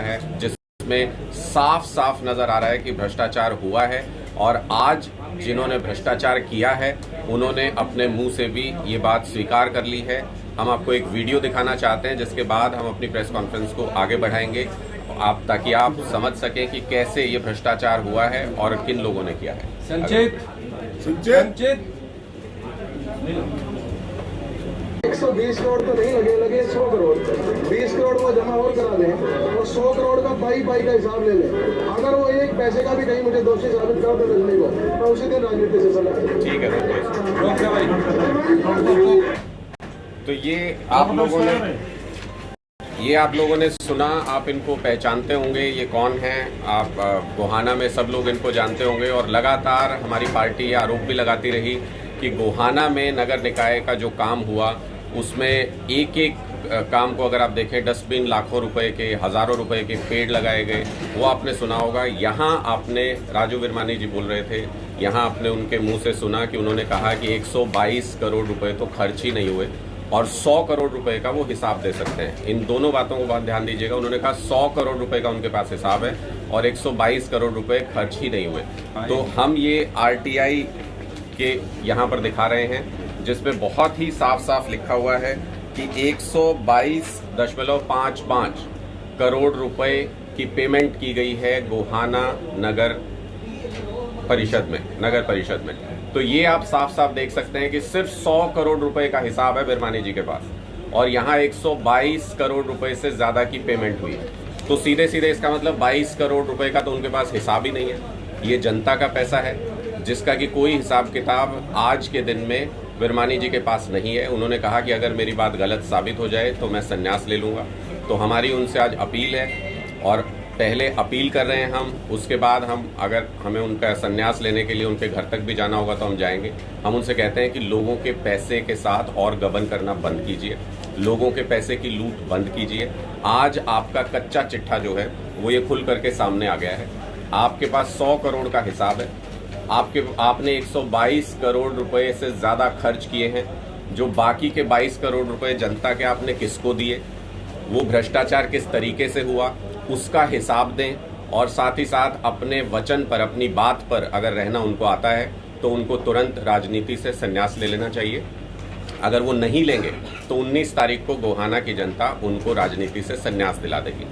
है जिसमें साफ साफ नजर आ रहा है कि भ्रष्टाचार हुआ है। और आज जिन्होंने भ्रष्टाचार किया है उन्होंने अपने मुंह से भी ये बात स्वीकार कर ली है। हम आपको एक वीडियो दिखाना चाहते हैं जिसके बाद हम अपनी प्रेस कॉन्फ्रेंस को आगे बढ़ाएंगे ताकि आप समझ सकें कि कैसे ये भ्रष्टाचार हुआ है और किन लोगों ने किया है। संचित 120 करोड़ तो नहीं लगे 100 करोड़ 20 करोड़ वो जमा और करा दें और 100 करोड़ का पाई का हिसाब ले लें। अगर वो एक पैसे का भी कहीं मुझे दोषी साबित कर दे मिलने को मैं उसी दिन राजनीति से चला। ठीक है, तो ये आप लोगों ने सुना, आप इनको पहचानते होंगे, ये कौन हैं। आप गोहाना में सब लोग इनको जानते होंगे और लगातार हमारी पार्टी ये आरोप भी लगाती रही कि गोहाना में नगर निकाय का जो काम हुआ उसमें एक एक काम को अगर आप देखें डस्टबिन लाखों रुपए के, हजारों रुपए के पेड़ लगाए गए, वो आपने सुना होगा। यहाँ आपने राजू विरमानी जी बोल रहे थे, यहाँ आपने उनके मुंह से सुना कि उन्होंने कहा कि 122 करोड़ रुपए तो खर्च ही नहीं हुए और 100 करोड़ रुपए का वो हिसाब दे सकते हैं। इन दोनों बातों को बात ध्यान दीजिएगा। उन्होंने कहा 100 करोड़ रुपए का उनके पास हिसाब है और 122 करोड़ रुपए खर्च ही नहीं हुए। तो हम ये RTI के यहाँ पर दिखा रहे हैं जिसमें बहुत ही साफ साफ लिखा हुआ है कि 122.55 करोड़ रुपए की पेमेंट की गई है गोहाना नगर परिषद में। तो ये आप साफ साफ देख सकते हैं कि सिर्फ 100 करोड़ रुपए का हिसाब है विरमानी जी के पास और यहाँ 122 करोड़ रुपए से ज्यादा की पेमेंट हुई है। तो सीधे सीधे इसका मतलब 22 करोड़ रुपए का तो उनके पास हिसाब ही नहीं है। ये जनता का पैसा है जिसका कि कोई हिसाब किताब आज के दिन में विरमानी जी के पास नहीं है। उन्होंने कहा कि अगर मेरी बात गलत साबित हो जाए तो मैं संन्यास ले लूंगा। तो हमारी उनसे आज अपील है और पहले अपील कर रहे हैं हम, उसके बाद हम अगर हमें उनका संन्यास लेने के लिए उनके घर तक भी जाना होगा तो हम जाएंगे। हम उनसे कहते हैं कि लोगों के पैसे के साथ और गबन करना बंद कीजिए, लोगों के पैसे की लूट बंद कीजिए। आज आपका कच्चा चिट्ठा जो है वो ये खुल करके सामने आ गया है। आपके पास 100 करोड़ का हिसाब है, आपने 122 करोड़ रुपए से ज्यादा खर्च किए हैं। जो बाकी के 22 करोड़ रुपए जनता के आपने किसको दिए, वो भ्रष्टाचार किस तरीके से हुआ, उसका हिसाब दें। और साथ ही साथ अपने वचन पर, अपनी बात पर अगर रहना उनको आता है तो उनको तुरंत राजनीति से संन्यास ले लेना चाहिए। अगर वो नहीं लेंगे तो 19 तारीख को गोहाना की जनता उनको राजनीति से संन्यास दिला देगी।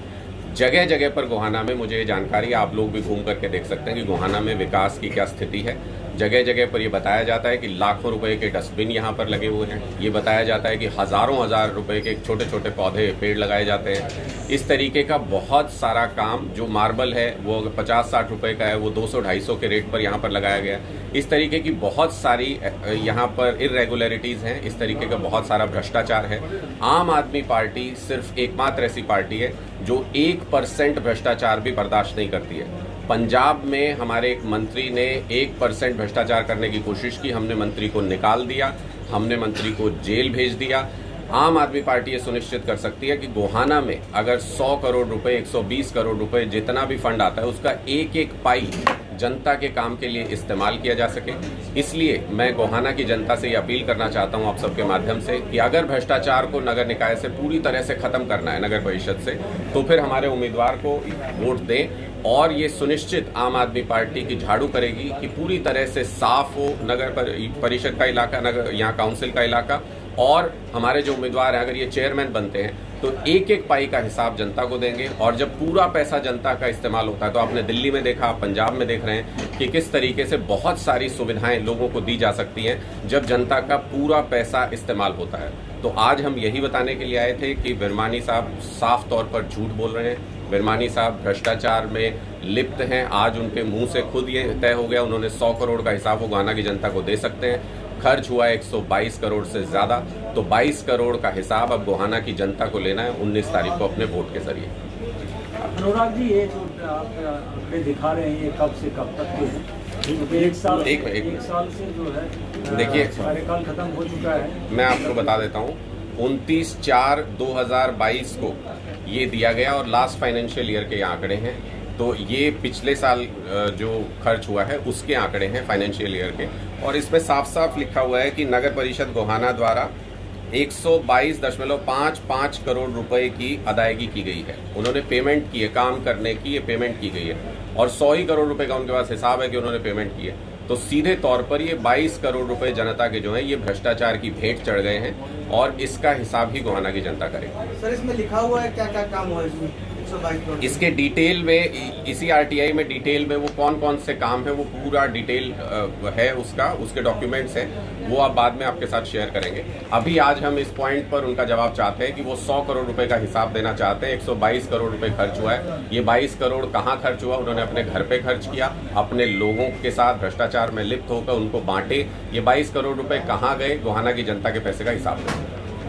जगह जगह पर गोहाना में, मुझे ये जानकारी, आप लोग भी घूम करके देख सकते हैं कि गोहाना में विकास की क्या स्थिति है। जगह जगह पर ये बताया जाता है कि लाखों रुपए के डस्टबिन यहाँ पर लगे हुए हैं। ये बताया जाता है कि हजारों हजार रुपए के छोटे छोटे पौधे, पेड़ लगाए जाते हैं। इस तरीके का बहुत सारा काम, जो मार्बल है वो 50-60 रुपए का है वो 200-250 के रेट पर यहाँ पर लगाया गया। इस तरीके की बहुत सारी यहाँ पर इरेगुलरिटीज हैं। इस तरीके का बहुत सारा भ्रष्टाचार है। आम आदमी पार्टी सिर्फ एकमात्र ऐसी पार्टी है जो 1% भ्रष्टाचार भी बर्दाश्त नहीं करती है। पंजाब में हमारे एक मंत्री ने 1% भ्रष्टाचार करने की कोशिश की, हमने मंत्री को निकाल दिया, हमने मंत्री को जेल भेज दिया। आम आदमी पार्टी ये सुनिश्चित कर सकती है कि गोहाना में अगर 100 करोड़ रुपए, 120 करोड़ रुपए जितना भी फंड आता है उसका एक एक पाई जनता के काम के लिए इस्तेमाल किया जा सके। इसलिए मैं गोहाना की जनता से ये अपील करना चाहता हूं आप सबके माध्यम से कि अगर भ्रष्टाचार को नगर निकाय से पूरी तरह से खत्म करना है, नगर परिषद से, तो फिर हमारे उम्मीदवार को वोट दें। और ये सुनिश्चित आम आदमी पार्टी की झाड़ू करेगी कि पूरी तरह से साफ हो नगर परिषद का इलाका, नगर यहाँ काउंसिल का इलाका। और हमारे जो उम्मीदवार हैं अगर ये चेयरमैन बनते हैं तो एक एक पाई का हिसाब जनता को देंगे। और जब पूरा पैसा जनता का इस्तेमाल होता है, तो आपने दिल्ली में देखा, पंजाब में देख रहे हैं कि किस तरीके से बहुत सारी सुविधाएं लोगों को दी जा सकती हैं जब जनता का पूरा पैसा इस्तेमाल होता है। तो आज हम यही बताने के लिए आए थे कि विरमानी साहब साफ तौर पर झूठ बोल रहे हैं। विरमानी साहब भ्रष्टाचार में लिप्त हैं। आज उनके मुंह से खुद ये तय हो गया, उन्होंने 100 करोड़ का हिसाब वो गोहाना की जनता को दे सकते हैं। खर्च हुआ है 122 करोड़ से ज्यादा। तो 22 करोड़ का हिसाब अब गोहाना की जनता को लेना है 19 तारीख को अपने वोट के जरिए। अनुराग जी, ये जो आप आंकड़े दिखा रहे हैं ये कब से कब तक के हैं? एक साल से जो है, देखिए कार्यकाल खत्म हो चुका है। मैं आपको बता देता हूँ, 29/4/2022 को ये दिया गया और लास्ट फाइनेंशियल ईयर के आंकड़े हैं। तो ये पिछले साल जो खर्च हुआ है उसके आंकड़े हैं फाइनेंशियल ईयर के। और इसमें साफ साफ लिखा हुआ है कि नगर परिषद गोहाना द्वारा 122.55 करोड़ रुपए की अदायगी की गई है। उन्होंने पेमेंट की है, काम करने की ये पेमेंट की गई है और 100 ही करोड़ रुपए का उनके पास हिसाब है कि उन्होंने पेमेंट की है। तो सीधे तौर पर ये 22 करोड़ रुपए जनता के जो है ये भ्रष्टाचार की भेंट चढ़ गए हैं और इसका हिसाब ही गोहाना की जनता करेगी। सर, इसमें लिखा हुआ है क्या क्या काम हुआ है इसमें? 122 करोड़ इसके डिटेल में, इसी आरटीआई में डिटेल में वो कौन कौन से काम है वो पूरा डिटेल है उसका, उसके डॉक्यूमेंट्स हैं, वो आप बाद में आपके साथ शेयर करेंगे। अभी आज हम इस पॉइंट पर उनका जवाब चाहते हैं कि वो 100 करोड़ रुपए का हिसाब देना चाहते हैं। 122 करोड़ रुपए खर्च हुआ है। ये 22 करोड़ कहाँ खर्च हुआ? उन्होंने अपने घर पे खर्च किया, अपने लोगों के साथ भ्रष्टाचार में लिप्त होकर उनको बांटे। ये 22 करोड़ रुपए कहाँ गए? गोहाना की जनता के पैसे का हिसाब दें।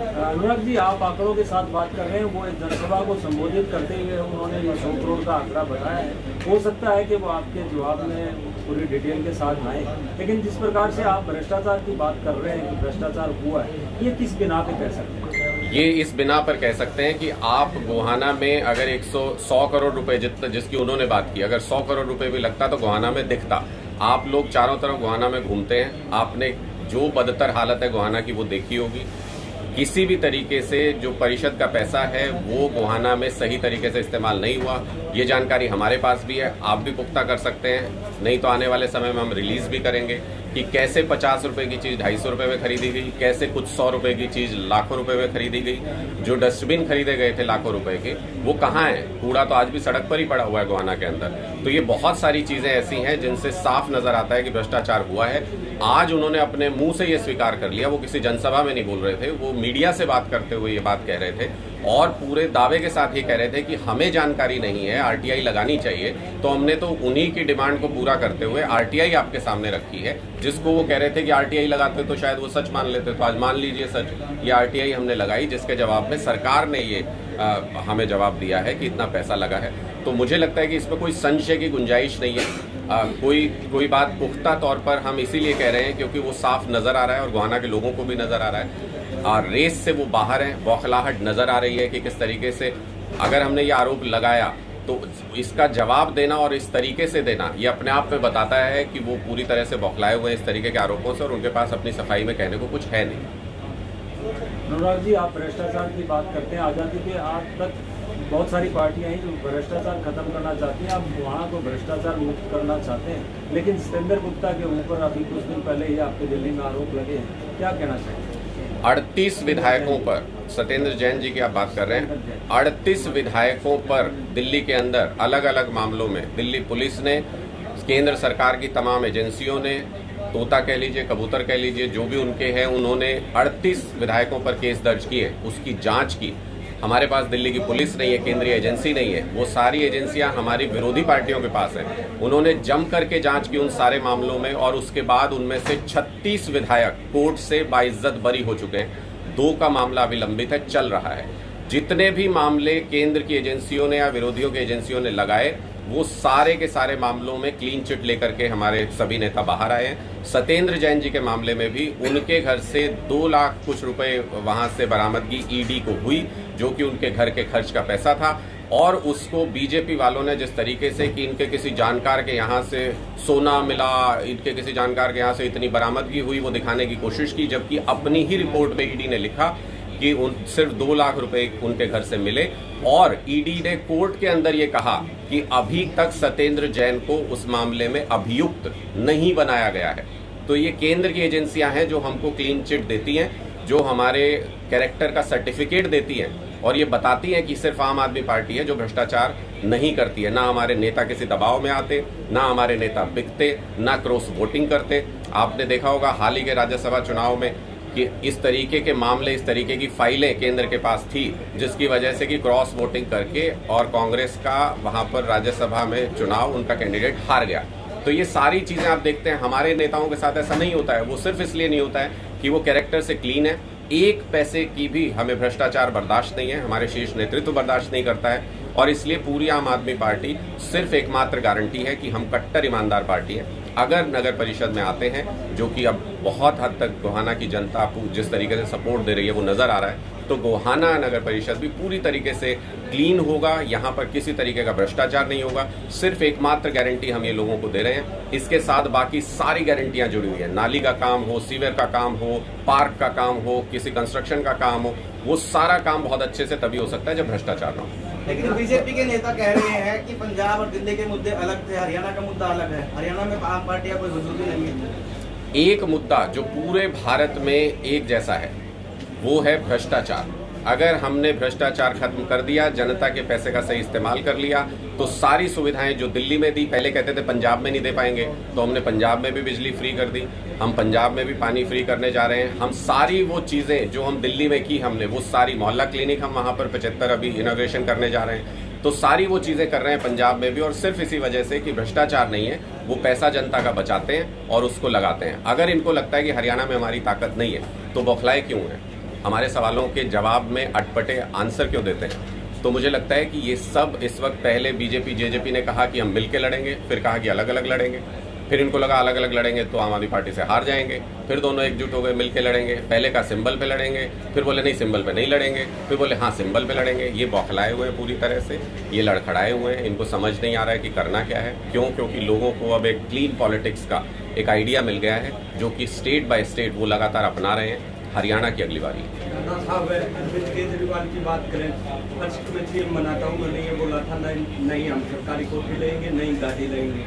अनुराग जी, आप आंकड़ों के साथ बात कर रहे हैं, वो एक जनसभा को संबोधित करते हुए उन्होंने 100 करोड़ का आंकड़ा बताया है। हो सकता है कि वो आपके जवाब में पूरी डिटेल के साथ आए, लेकिन जिस प्रकार से आप भ्रष्टाचार की बात कर रहे हैं कि भ्रष्टाचार हुआ है, ये किस बिना पे कह सकते हैं? ये इस बिना पर कह सकते हैं कि आप गोहाना में अगर 100 करोड़ रुपए जिसकी उन्होंने बात की, अगर 100 करोड़ रुपए भी लगता तो गोहाना में दिखता। आप लोग चारों तरफ गोहाना में घूमते हैं, आपने जो बदतर हालत है गोहाना की वो देखी होगी। किसी भी तरीके से जो परिषद का पैसा है वो गोहाना में सही तरीके से इस्तेमाल नहीं हुआ। ये जानकारी हमारे पास भी है, आप भी पुख्ता कर सकते हैं, नहीं तो आने वाले समय में हम रिलीज भी करेंगे कि कैसे 50 रुपए की चीज 250 रुपए में खरीदी गई, कैसे कुछ 100 रुपए की चीज लाखों रुपए में खरीदी गई। जो डस्टबिन खरीदे गए थे लाखों रुपए के, वो कहाँ है? कूड़ा तो आज भी सड़क पर ही पड़ा हुआ है गोहाना के अंदर। तो ये बहुत सारी चीजें ऐसी हैं जिनसे साफ नजर आता है कि भ्रष्टाचार हुआ है। आज उन्होंने अपने मुंह से ये स्वीकार कर लिया, वो किसी जनसभा में नहीं बोल रहे थे, वो मीडिया से बात करते हुए ये बात कह रहे थे और पूरे दावे के साथ ये कह रहे थे कि हमें जानकारी नहीं है, आरटीआई लगानी चाहिए। तो हमने तो उन्हीं की डिमांड को पूरा करते हुए आरटीआई आपके सामने रखी है, जिसको वो कह रहे थे कि आरटीआई लगाते तो शायद वो सच मान लेते। तो आज मान लीजिए सच, ये आरटीआई हमने लगाई, जिसके जवाब में सरकार ने ये हमें जवाब दिया है कि इतना पैसा लगा है। तो मुझे लगता है कि इसमें कोई संशय की गुंजाइश नहीं है। कोई बात पुख्ता तौर पर हम इसीलिए कह रहे हैं क्योंकि वो साफ नजर आ रहा है और गोहाना के लोगों को भी नजर आ रहा है। और रेस से वो बाहर है, बौखलाहट नजर आ रही है कि किस तरीके से अगर हमने ये आरोप लगाया तो इसका जवाब देना और इस तरीके से देना, ये अपने आप में बताता है कि वो पूरी तरह से बौखलाए हुए हैं इस तरीके के आरोपों से और उनके पास अपनी सफाई में कहने को कुछ है नहीं। अनुराग जी, आप भ्रष्टाचार की बात करते हैं। आज़ादी के आज तक बहुत सारी पार्टियां हैं जो भ्रष्टाचार खत्म करना चाहती हैं, आप वहाँ को भ्रष्टाचार मुक्त करना चाहते हैं, लेकिन सतेंद्र गुप्ता के ऊपर अभी कुछ दिन पहले ही आपके दिल्ली में आरोप लगे हैं, क्या कहना चाहिए? 38 विधायकों पर, सत्येंद्र जैन जी की आप बात कर रहे हैं, 38 विधायकों पर दिल्ली के अंदर अलग अलग मामलों में दिल्ली पुलिस ने, केंद्र सरकार की तमाम एजेंसियों ने, तोता कह लीजिए, कबूतर कह लीजिए, जो भी उनके हैं, उन्होंने 38 विधायकों पर केस दर्ज किए, उसकी जांच की। हमारे पास दिल्ली की पुलिस नहीं है, केंद्रीय एजेंसी नहीं है, वो सारी एजेंसियां हमारी विरोधी पार्टियों के पास हैं। उन्होंने जम करके जांच की उन सारे मामलों में और उसके बाद उनमें से 36 विधायक कोर्ट से बाइज्जत बरी हो चुके हैं। 2 का मामला अभी लंबित है, चल रहा है। जितने भी मामले केंद्र की एजेंसियों ने या विरोधियों की एजेंसियों ने लगाए, वो सारे के सारे मामलों में क्लीन चिट लेकर के हमारे सभी नेता बाहर आए हैं। सत्येंद्र जैन जी के मामले में भी उनके घर से 2 लाख कुछ रुपए वहां से बरामदगी ईडी को हुई, जो कि उनके घर के खर्च का पैसा था। और उसको बीजेपी वालों ने जिस तरीके से कि इनके किसी जानकार के यहाँ से सोना मिला, इनके किसी जानकार के यहाँ से इतनी बरामदगी हुई, वो दिखाने की कोशिश की, जबकि अपनी ही रिपोर्ट में ईडी ने लिखा कि सिर्फ 2 लाख रुपए उनके घर से मिले। और ईडी ने कोर्ट के अंदर ये कहा कि अभी तक सत्येंद्र जैन को उस मामले में अभियुक्त नहीं बनाया गया है। तो ये केंद्र की एजेंसियां हैं जो हमको क्लीन चिट देती हैं, जो हमारे कैरेक्टर का सर्टिफिकेट देती हैं और ये बताती हैं कि सिर्फ आम आदमी पार्टी है जो भ्रष्टाचार नहीं करती है। ना हमारे नेता किसी दबाव में आते, ना हमारे नेता बिकते, ना क्रॉस वोटिंग करते। आपने देखा होगा हाल ही के राज्यसभा चुनाव में कि इस तरीके के मामले, इस तरीके की फाइलें केंद्र के पास थी, जिसकी वजह से कि क्रॉस वोटिंग करके और कांग्रेस का वहां पर राज्यसभा में चुनाव, उनका कैंडिडेट हार गया। तो ये सारी चीजें आप देखते हैं, हमारे नेताओं के साथ ऐसा नहीं होता है। वो सिर्फ इसलिए नहीं होता है कि वो कैरेक्टर से क्लीन है। 1 पैसे की भी हमें भ्रष्टाचार बर्दाश्त नहीं है, हमारे शीर्ष नेतृत्व बर्दाश्त नहीं करता है। और इसलिए पूरी आम आदमी पार्टी सिर्फ एकमात्र गारंटी है कि हम कट्टर ईमानदार पार्टी है। अगर नगर परिषद में आते हैं, जो कि अब बहुत हद तक गोहाना की जनता जिस तरीके से सपोर्ट दे रही है वो नजर आ रहा है, तो गोहाना नगर परिषद भी पूरी तरीके से क्लीन होगा। यहाँ पर किसी तरीके का भ्रष्टाचार नहीं होगा। सिर्फ एकमात्र गारंटी हम ये लोगों को दे रहे हैं। इसके साथ बाकी सारी गारंटियां जुड़ी हुई है। नाली का काम हो, सीवर का काम हो, पार्क का काम हो, किसी कंस्ट्रक्शन का काम हो, वो सारा काम बहुत अच्छे से तभी हो सकता है जब भ्रष्टाचार ना हो। लेकिन बीजेपी के नेता कह रहे हैं कि पंजाब और दिल्ली के मुद्दे अलग थे, हरियाणा का मुद्दा अलग है। हरियाणा में आम पार्टी का कोई वजूद ही नहीं है। एक मुद्दा जो पूरे भारत में एक जैसा है वो है भ्रष्टाचार। अगर हमने भ्रष्टाचार खत्म कर दिया, जनता के पैसे का सही इस्तेमाल कर लिया, तो सारी सुविधाएं जो दिल्ली में दी, पहले कहते थे पंजाब में नहीं दे पाएंगे, तो हमने पंजाब में भी बिजली फ्री कर दी, हम पंजाब में भी पानी फ्री करने जा रहे हैं। हम सारी वो चीजें जो हम दिल्ली में की हमने, वो सारी मोहल्ला क्लिनिक हम वहां पर 75 अभी इनॉग्रेशन करने जा रहे हैं, तो सारी वो चीजें कर रहे हैं पंजाब में भी। और सिर्फ इसी वजह से कि भ्रष्टाचार नहीं है, वो पैसा जनता का बचाते हैं और उसको लगाते हैं। अगर इनको लगता है कि हरियाणा में हमारी ताकत नहीं है तो बौखलाए क्यों है? हमारे सवालों के जवाब में अटपटे आंसर क्यों देते हैं? तो मुझे लगता है कि ये सब इस वक्त, पहले बीजेपी जेजेपी ने कहा कि हम मिलके लड़ेंगे, फिर कहा कि अलग अलग लड़ेंगे, फिर इनको लगा अलग अलग लड़ेंगे तो आम आदमी पार्टी से हार जाएंगे, फिर दोनों एकजुट हो गए मिलके लड़ेंगे। पहले का सिंबल पे लड़ेंगे, फिर बोले नहीं सिंबल पे नहीं लड़ेंगे, फिर बोले हाँ सिंबल पे लड़ेंगे। ये बौखलाए हुए हैं पूरी तरह से, ये लड़खड़ाए हुए हैं। इनको समझ नहीं आ रहा है कि करना क्या है। क्यों? क्योंकि लोगों को अब एक क्लीन पॉलिटिक्स का एक आइडिया मिल गया है, जो कि स्टेट बाय स्टेट वो लगातार अपना रहे हैं। हरियाणा की अगली बारी है। अरविंद केजरीवाल की बात करें, फर्स्ट में थीम मनाता हूँ, मैंने ये बोला था नहीं हम सरकारी कोठी लेंगे, नई गाड़ी लेंगे।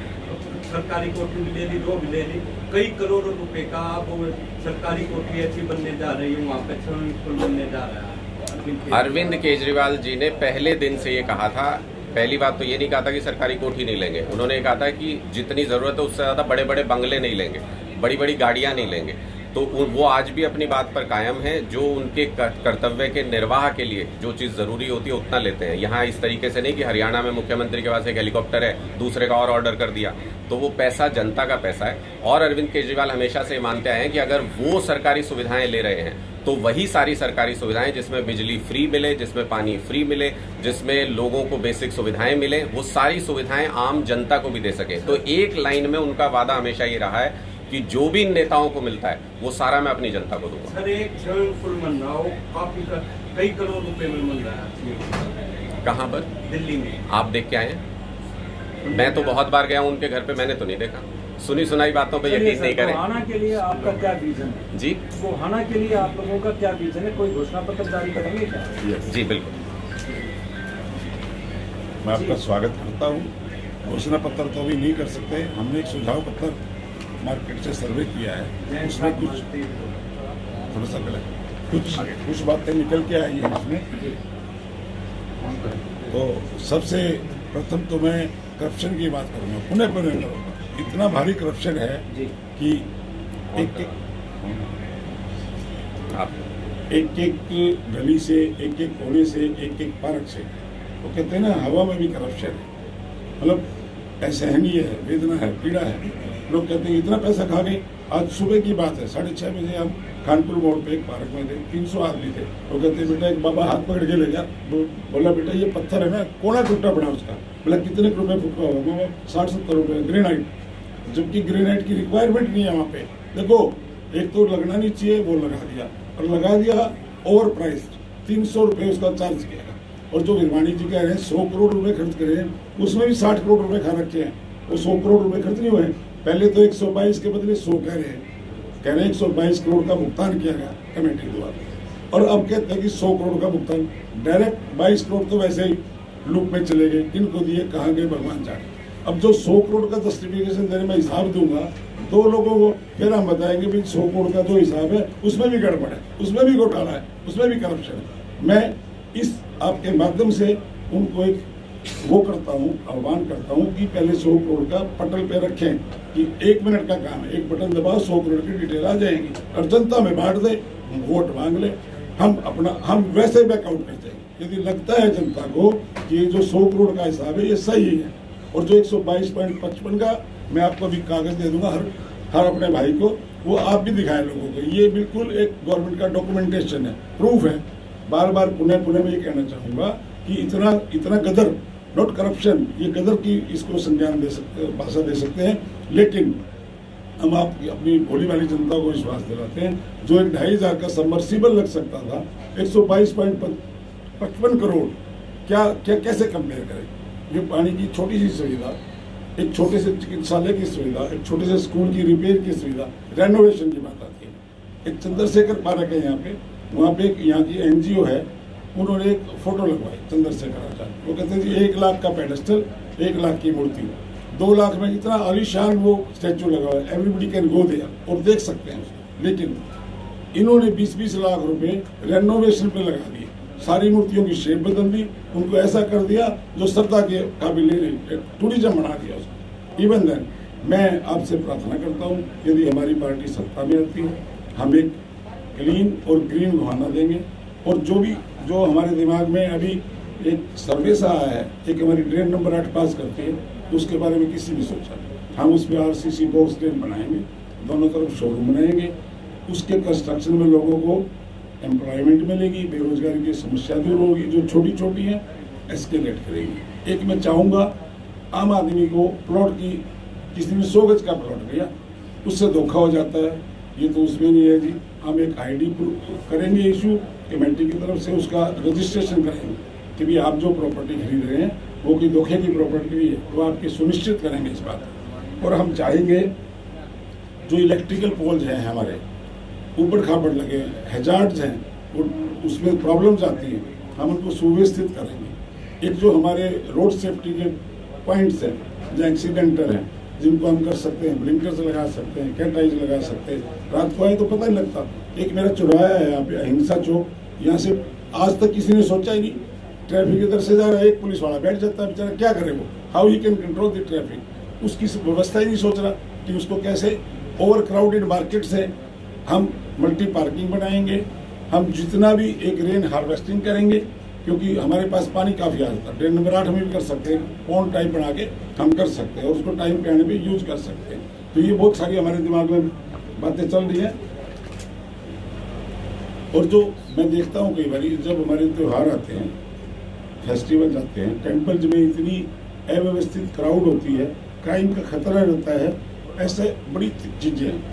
सरकारी कोठी भी ले ली, दो भी ले ली, कई करोड़ों रुपए का वो सरकारी कोठी ऐसी बनने जा रही है, वहाँ पे स्विमिंग पूल बनने जा रहा है। अरविंद केजरीवाल जी ने पहले दिन से ये कहा था। पहली बात तो ये नहीं कहा था कि सरकारी कोठी नहीं लेंगे, उन्होंने कहा था कि जितनी जरूरत है उससे ज्यादा बड़े बड़े बंगले नहीं लेंगे, बड़ी बड़ी गाड़ियां नहीं लेंगे। तो वो आज भी अपनी बात पर कायम है। जो उनके कर्तव्य के निर्वाह के लिए जो चीज जरूरी होती है उतना लेते हैं। यहाँ इस तरीके से नहीं कि हरियाणा में मुख्यमंत्री के पास एक हेलीकॉप्टर है, दूसरे का और ऑर्डर कर दिया, तो वो पैसा जनता का पैसा है। और अरविंद केजरीवाल हमेशा से मानते आए हैं कि अगर वो सरकारी सुविधाएं ले रहे हैं तो वही सारी सरकारी सुविधाएं जिसमें बिजली फ्री मिले, जिसमें पानी फ्री मिले, जिसमें लोगों को बेसिक सुविधाएं मिले, वो सारी सुविधाएं आम जनता को भी दे सके। तो एक लाइन में उनका वादा हमेशा ये रहा है कि जो भी नेताओं को मिलता है वो सारा मैं अपनी जनता को दूंगा। सर एक स्विमिंग पूल बन रहा हो, काफी कई करोड़ रुपए में मिल रहा है। कहाँ पर? दिल्ली में। आप देख के आए? मैं तो बहुत बार गया हूँ उनके घर पे, मैंने तो नहीं देखा। सुनी सुनाई बातों पे यकीन नहीं करें। गोहाना के लिए आपका क्या विजन है? जी, गोहाना के लिए आप लोगों का क्या विजन है? कोई घोषणा पत्र जारी करेंगे क्या? जी बिल्कुल। मैं आपका स्वागत करता हूँ। घोषणा पत्र तो अभी नहीं कर सकते। हमने एक सुझाव पत्र मार्केट से सर्वे किया है, उसमें कुछ थोड़ा सा गलत कुछ बातें निकल के आई हैं उसमें। तो सबसे प्रथम तो मैं करप्शन की बात करूँगा, पुनः करूँगा। इतना भारी करप्शन है कि एक गली से, एक कोने से, एक पार्क से, वो कहते हैं ना हवा में भी करप्शन है। मतलब असहनीय है, वेदना है, पीड़ा है। लोग कहते हैं इतना पैसा खा गए। आज सुबह की बात है, 6:30 बजे हम कानपुर मोड़ पे एक पार्क में थे, 300 आदमी थे। वो कहते हैं बेटा एक बाबा हाथ पकड़ के ले गया, बोला बेटा ये पत्थर है ना, कोना टूटा पड़ा उसका। बोला कितने रुपए फुट का होगा? 60-70 रुपए ग्रेनाइट, जबकि ग्रेनाइट की रिक्वायरमेंट नहीं है वहाँ पे। देखो एक तो लगना नहीं चाहिए, वो लगा दिया, और लगा दिया ओवर प्राइस, 300 रुपए उसका चार्ज किया। और जो गिरवाणी जी कह रहे हैं 100 करोड़ रुपए खर्च करे, उसमें भी 60 करोड़ रुपए खा रखे हैं। वो 100 करोड़ रुपए खर्च नहीं हुए। पहले तो 122 के बदले 100 कह रहे हैं 122 करोड़ का भुगतान किया गया कमेटी द्वारा। और अब कहते हैं कि 100 करोड़ का भुगतान डायरेक्ट 22 करोड़ तो वैसे ही लूप में चले गए। किनको दिए, कहाँ गए, भगवान जाने। अब जो 100 करोड़ का जस्टिफिकेशन देने में हिसाब दूंगा तो लोगों को फिर हम बताएंगे भी 100 करोड़ का जो हिसाब है उसमें भी गड़बड़ है, उसमें भी घोटाला है, उसमें भी करप्शन है। मैं इस आपके माध्यम से उनको एक वो करता हूँ, आह्वान करता हूँ कि पहले 100 करोड़ का पटल पे रखें कि 1 मिनट का काम है, एक बटन दबाओ 100 करोड़ की डिटेल आ जाएगी और जनता में बांट दे, वोट मांग ले। हम वैसे बैकआउट करते हैं यदि लगता है जनता को कि ये जो 100 करोड़ का हिसाब है ये सही है। और जो 122.55 का मैं आपको अभी कागज दे दूंगा हर अपने भाई को, वो आप भी दिखाएं लोगों को। ये बिल्कुल एक गवर्नमेंट का डॉक्यूमेंटेशन है, प्रूफ है। बार बार पुनः मैं ये कहना चाहूंगा कि इतना गदर, नॉट करप्शन, ये गदर की इसको संज्ञान दे सकते, भाषा दे सकते हैं। लेकिन हम आप अपनी भोली भाली जनता को विश्वास दिलाते हैं। जो एक 2,500 का सबमर्सिबल लग सकता था 122.55 करोड़, क्या क्या कैसे कंपेयर करें? ये पानी की छोटी सी सुविधा, एक छोटे से चिकित्सालय की सुविधा, एक छोटे से स्कूल की रिपेयर की सुविधा, रेनोवेशन की बात आती है। एक चंद्रशेखर पार्क है यहाँ पे, वहाँ पे एक यहाँ की NGO है, उन्होंने एक फोटो लगवाई चंद्रशेखर आचार्य। वो कहते हैं जी 1 लाख का पेडेस्टल, 1 लाख की मूर्ति, 2 लाख में इतना आलीशान वो स्टैचू लगा हुआ है, एवरीबडी कैन गो देयर और देख सकते हैं उसको। लेकिन इन्होंने 20-20 लाख रुपए रेनोवेशन पे लगा दिए, सारी मूर्तियों की शेप बदल दी, उनको ऐसा कर दिया जो श्रद्धा के काबिल नहीं, टूरिज्म बना दिया उसको। इवन देन मैं आपसे प्रार्थना करता हूँ, यदि हमारी पार्टी सत्ता में आती है, हम एक क्लीन और ग्रीन गोहाना देंगे। और जो हमारे दिमाग में अभी एक सर्वे सा आया है, एक हमारी ड्रेन नंबर 8 पास करती है, उसके बारे में किसी भी सोचा, हम उस पर RCC बॉक्स ड्रेन बनाएंगे, दोनों तरफ शोरूम बनाएंगे, उसके कंस्ट्रक्शन में लोगों को एम्प्लॉयमेंट मिलेगी, बेरोजगारी की समस्या दूर होगी, जो छोटी छोटी है एस्केलेट करेगी। एक मैं चाहूँगा आम आदमी को प्लॉट की, किसी ने 100 गज का प्लॉट लिया, उससे धोखा हो जाता है, ये तो उसमें नहीं है जी। हम एक ID करेंगे इशू कमेटी की तरफ से, उसका रजिस्ट्रेशन करेंगे कि भी आप जो प्रॉपर्टी खरीद रहे हैं वो कोई धोखे की प्रॉपर्टी भी है, तो आपकी सुनिश्चित करेंगे इस बात को। और हम चाहेंगे जो इलेक्ट्रिकल पोल्स हैं हमारे ऊपर खापड़ लगे हैं, हैजार्ड्स हैं, वो उसमें प्रॉब्लम्स आती हैं, हम उनको सुव्यवस्थित करेंगे। एक जो हमारे रोड सेफ्टी के पॉइंट्स हैं जो एक्सीडेंटल हैं, जिनको हम कर सकते हैं, ब्लिंकर्स लगा सकते हैं, कैट आइज लगा सकते हैं, रात को आए तो पता नहीं लगता। एक मेरा चौराहा है यहाँ पे अहिंसा चौक, यहाँ से आज तक किसी ने सोचा ही नहीं, ट्रैफिक इधर से जा रहा है, एक पुलिस वाला बैठ जाता है, बेचारा क्या करे वो, how he can control the traffic, उसकी व्यवस्था ही नहीं सोच रहा कि उसको कैसे। ओवर क्राउडेड मार्केट से हम मल्टी पार्किंग बनाएंगे, हम जितना भी एक रेन हार्वेस्टिंग करेंगे, क्योंकि हमारे पास पानी काफ़ी आता है, ड्रेन नंबर 8 में भी कर सकते हैं, पॉन्ड टाइप बना के हम कर सकते हैं और उसको टाइम पे आने पे यूज कर सकते हैं। तो ये बहुत सारी हमारे दिमाग में बातें चल रही हैं। और जो मैं देखता हूँ कई बार जब हमारे त्यौहार आते हैं, फेस्टिवल आते हैं, टेम्पल्स में इतनी अव्यवस्थित क्राउड होती है, क्राइम का खतरा रहता है, ऐसे बड़ी चीज़ें हैं।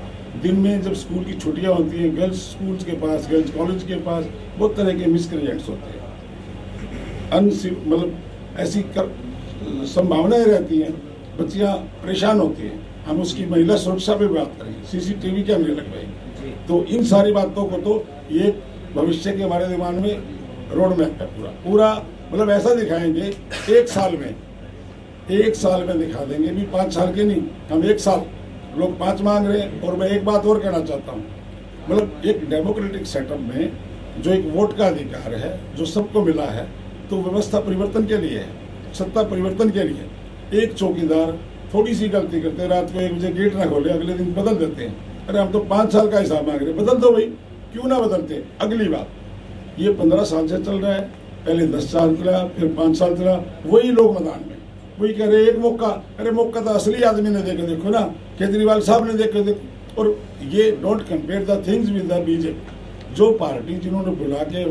दिन में जब स्कूल की छुट्टियां होती हैं, गर्ल्स स्कूल्स के पास, गर्ल्स कॉलेज के पास बहुत तरह के मिसक्रिएंट्स होते हैं, मतलब ऐसी संभावनाएं रहती हैं, बच्चियां परेशान होती हैं। हम उसकी महिला सुरक्षा पे बात करेंगे, CCTV कैमरे लगवाएंगे, तो इन सारी बातों को तो ये भविष्य के हमारे दिमाग में रोड मैप है पूरा मतलब ऐसा दिखाएंगे, एक साल में दिखा देंगे, भी 5 साल के नहीं, हम 1 साल, लोग 5 मांग रहे हैं। और मैं एक बात और कहना चाहता हूँ, मतलब एक डेमोक्रेटिक सेटअप में जो एक वोट का अधिकार है जो सबको मिला है, तो व्यवस्था परिवर्तन के लिए है, सत्ता परिवर्तन के लिए। एक चौकीदार थोड़ी सी गलती करते, रात को 1 बजे गेट ना खोले, अगले दिन बदल देते हैं, अरे हम तो 5 साल का हिसाब मांग रहे, बदल दो भाई, क्यों ना बदलते। अगली बात, ये 15 साल से चल रहा है, पहले 10 साल चला, फिर 5 साल चला, वही लोग मैदान में, वही कह रहे एक मौका, अरे मौका तो असली आदमी ने देखे, देखो ना केजरीवाल साहब ने देखे, देखो। और ये don't compare the things with the BJP, जो पार्टी जिन्होंने बुला के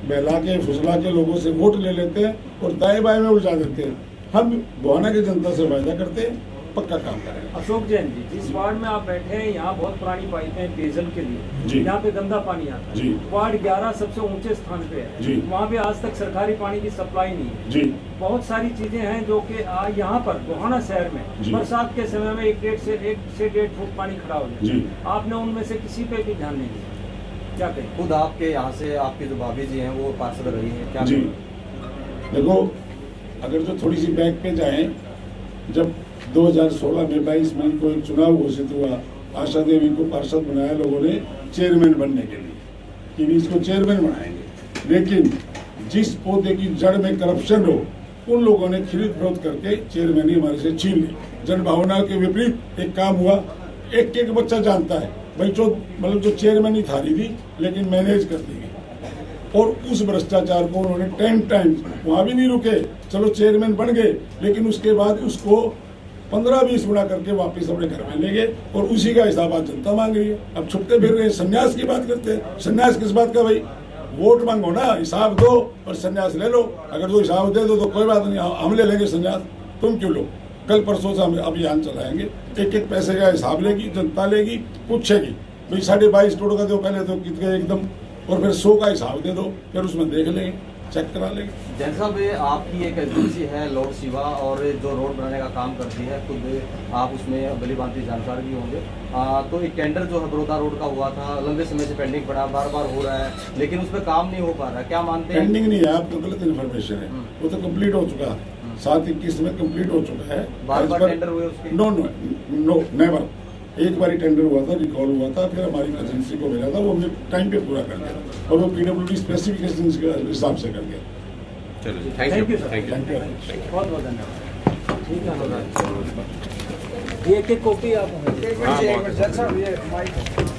बहला के फुसला के लोगों से वोट ले लेते हैं और दाएं बाएं में उलझा देते हैं। हम गोहाना की जनता से वायदा करते हैं, पक्का काम करेंगे। अशोक जैन जी, जिस वार्ड में आप बैठे हैं, यहाँ बहुत पुरानी पाइपें हैं पेयजल के लिए, यहाँ पे गंदा पानी आता है। वार्ड 11 सबसे ऊंचे स्थान पे है, वहाँ पे आज तक सरकारी पानी की सप्लाई नहीं है जी। बहुत सारी चीजें हैं जो कि यहाँ पर गोहाना शहर में बरसात के समय में 1 से 1.5 फुट पानी खड़ा हो जाए, आपने उनमें से किसी पे भी ध्यान नहीं दिया, क्या कहें? खुद आपके यहाँ से आपके जो भाभी जी हैं वो पार्षद रही हैं, क्या जी? देखो, अगर जो थोड़ी सी बैक पे जाएं, जब 2016 में 22 मई को एक चुनाव घोषित हुआ, आशा देवी को पार्षद बनाया लोगों ने चेयरमैन बनने के लिए कि भी इसको चेयरमैन बनाएंगे, लेकिन जिस पौधे की जड़ में करप्शन हो उन लोगों ने खरीद फरोख्त करके चेयरमैन ही हमारे से छीन ली। जनभावना के विपरीत एक काम हुआ, एक बच्चा जानता है भाई, जो मतलब जो चेयरमैन ही था रही थी लेकिन मैनेज कर दी गई, और उस भ्रष्टाचार को उन्होंने 10 टाइम्स, वहां भी नहीं रुके, चलो चेयरमैन बन गए, लेकिन उसके बाद उसको 15-20 गुना करके वापस अपने घर में ले गए, और उसी का हिसाब आज जनता मांग रही है। अब छुपते फिर रहे, संन्यास की बात करते हैं। संन्यास किस बात का भाई? वोट मांगो ना, हिसाब दो और संन्यास ले लो। अगर तो हिसाब दे दो तो कोई बात नहीं, हम ले लेंगे संन्यास, तुम क्यों लो? कल परसों से हम अभियान चलाएंगे, एक एक पैसे का हिसाब लेगी जनता, लेगी, पूछेगी भाई 22.5 करोड़ का दो पहले तो कितने एकदम, और फिर 100 का हिसाब दे दो, फिर उसमें देख लेंगे, चेक करा लेंगे। जैन साहब, ये आपकी एक एजेंसी है लॉर्ड शिवा, और जो रोड बनाने का काम करती है, खुद आप उसमें भली भांति जानकार भी होंगे। तो एक टेंडर जो है बड़ौदा रोड का हुआ था, लंबे समय से पेंडिंग पड़ा, बार बार हो रहा है, लेकिन उस पर काम नहीं हो पा रहा है, क्या मानते हैं? पेंडिंग नहीं है, आपको गलत इन्फॉर्मेशन है, वो तो कंप्लीट हो चुका है, 7-21 में कंप्लीट हो चुका है। बार बार टेंडर हुए उसके? No, never. एक बार टेंडर हुआ था, रिकॉल हुआ था, फिर हमारी एजेंसी को मिला था, वो हमने टाइम पे पूरा कर दिया, और वो PWD स्पेसिफिकेशन के हिसाब से कर दिया। चलो, thank you sir, thank you. बहुत बहुत धन्यवाद। ठीक है, ये एक कॉपी आप हाँ, बहुत-